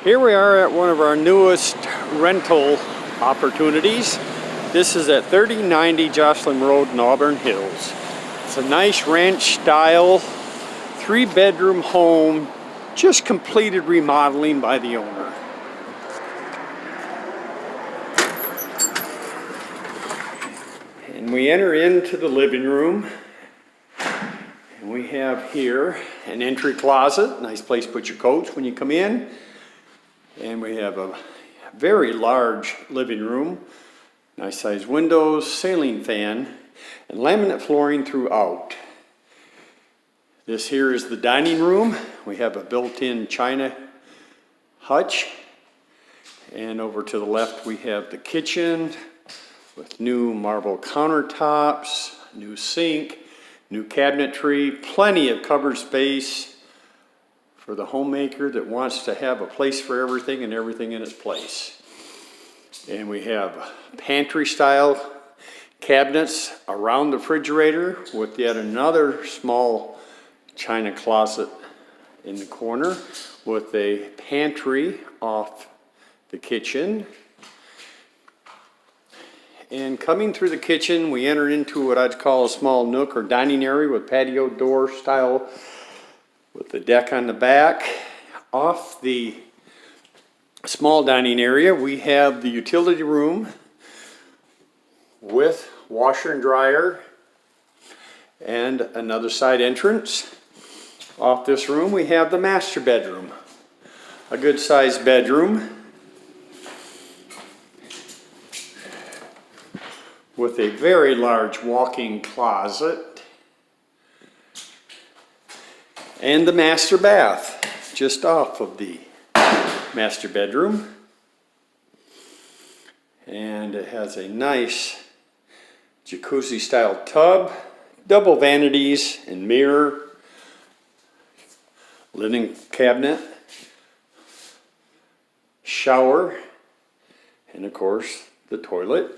Here we are at one of our newest rental opportunities. This is at 3090 Joslyn Road in Auburn Hills. It's a nice ranch style, 3-bedroom home, just completed remodeling by the owner. And we enter into the living room. And we have here an entry closet, nice place to put your coats when you come in. And we have a very large living room, nice sized windows, ceiling fan, and laminate flooring throughout. This here is the dining room. We have a built-in china hutch. And over to the left we have the kitchen with new marble countertops, new sink, new cabinetry, plenty of cupboard space for the homemaker that wants to have a place for everything and everything in its place. And we have pantry style cabinets around the refrigerator with yet another small china closet in the corner with a pantry off the kitchen. And coming through the kitchen, we enter into what I'd call a small nook or dining area with patio door style with the deck on the back. Off the small dining area, we have the utility room with washer and dryer and another side entrance. Off this room, we have the master bedroom, a good sized bedroom with a very large walk-in closet. And the master bath just off of the master bedroom. And it has a nice jacuzzi style tub, double vanities and mirror, linen cabinet, shower, and of course the toilet.